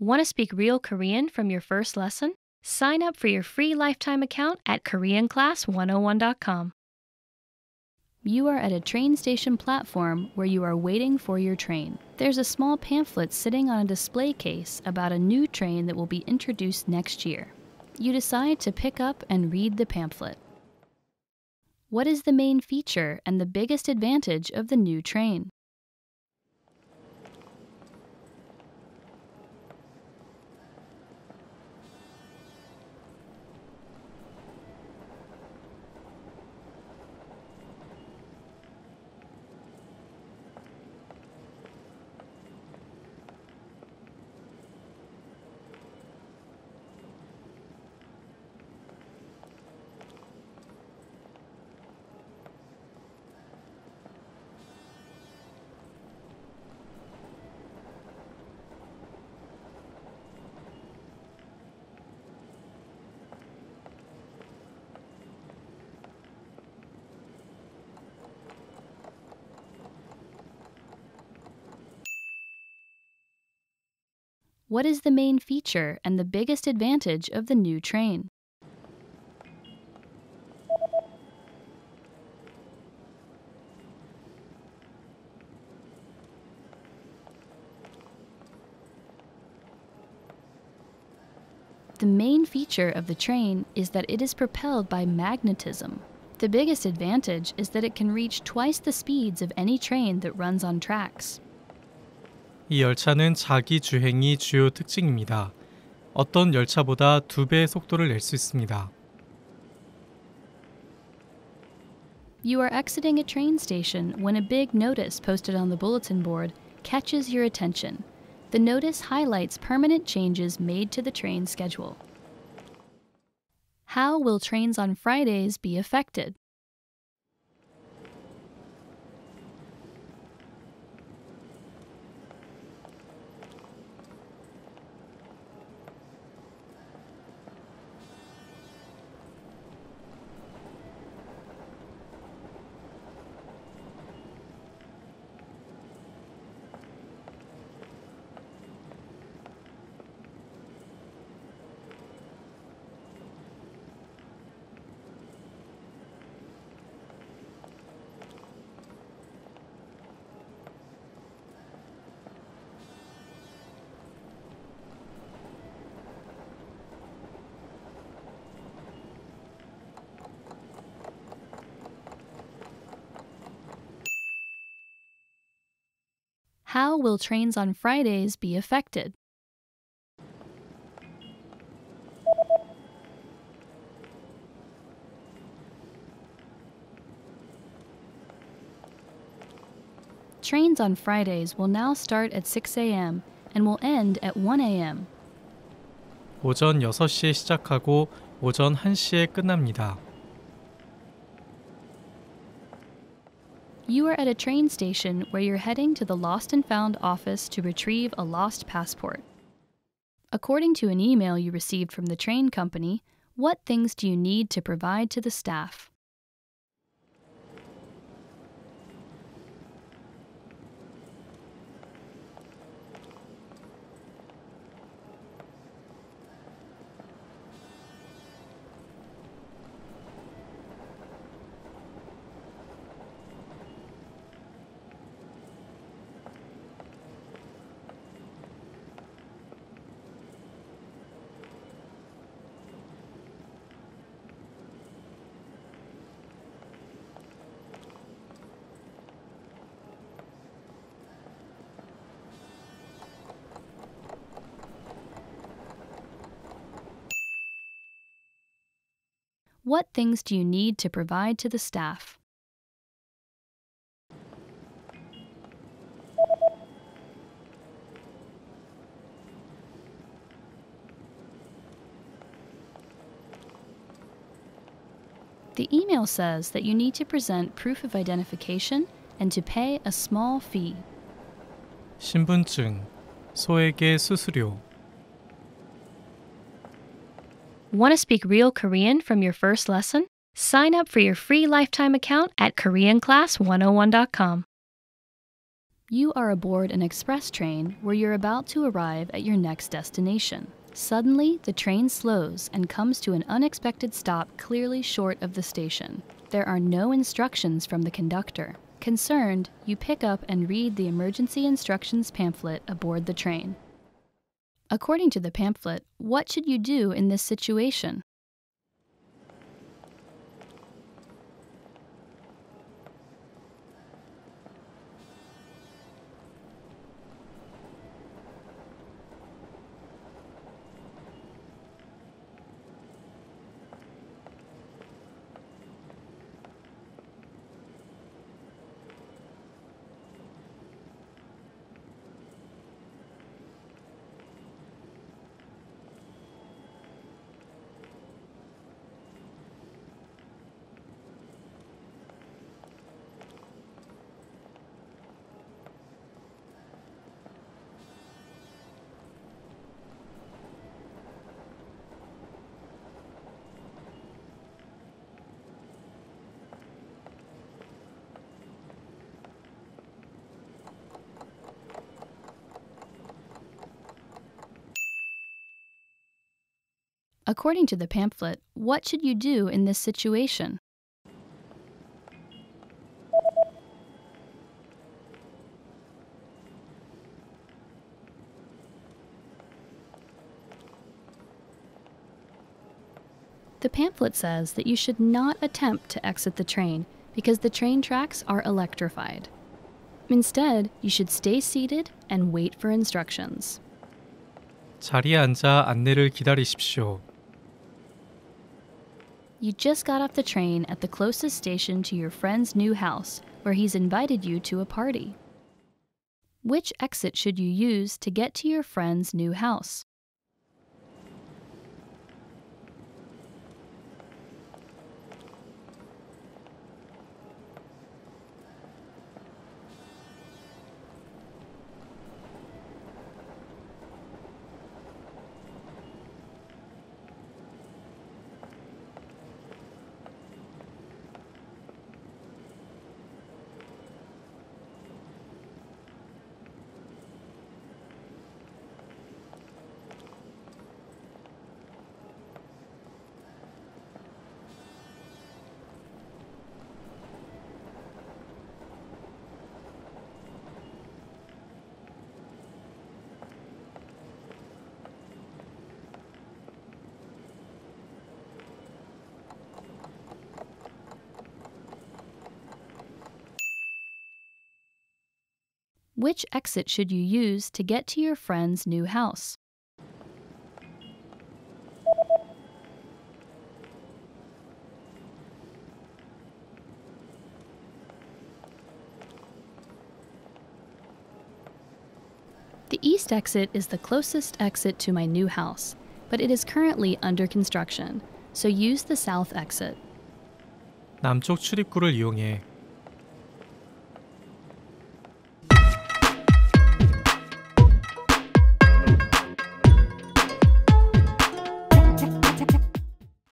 Want to speak real Korean from your first lesson? Sign up for your free lifetime account at KoreanClass101.com. You are at a train station platform where you are waiting for your train. There's a small pamphlet sitting on a display case about a new train that will be introduced next year. You decide to pick up and read the pamphlet. What is the main feature and the biggest advantage of the new train? What is the main feature and the biggest advantage of the new train? The main feature of the train is that it is propelled by magnetism. The biggest advantage is that it can reach twice the speeds of any train that runs on tracks. 이 열차는 자기 주행이 주요 특징입니다. 어떤 열차보다 2배의 속도를 낼 수 있습니다. You are exiting a train station when a big notice posted on the bulletin board catches your attention. The notice highlights permanent changes made to the train schedule. How will trains on Fridays be affected? How will trains on Fridays be affected? Trains on Fridays will now start at 6 a.m. and will end at 1 a.m. 오전 6시에 시작하고 오전 1시에 끝납니다. You are at a train station where you're heading to the Lost and Found office to retrieve a lost passport. According to an email you received from the train company, what things do you need to provide to the staff? What things do you need to provide to the staff? The email says that you need to present proof of identification and to pay a small fee. 신분증, 소액의 수수료. Want to speak real Korean from your first lesson? Sign up for your free lifetime account at KoreanClass101.com. You are aboard an express train where you're about to arrive at your next destination. Suddenly, the train slows and comes to an unexpected stop clearly short of the station. There are no instructions from the conductor. Concerned, you pick up and read the emergency instructions pamphlet aboard the train. According to the pamphlet, what should you do in this situation? According to the pamphlet, what should you do in this situation? The pamphlet says that you should not attempt to exit the train because the train tracks are electrified. Instead, you should stay seated and wait for instructions. 자리에 앉아 안내를 기다리십시오. You just got off the train at the closest station to your friend's new house, where he's invited you to a party. Which exit should you use to get to your friend's new house? Which exit should you use to get to your friend's new house? The east exit is the closest exit to my new house, but it is currently under construction, so use the south exit. 남쪽 출입구를 이용해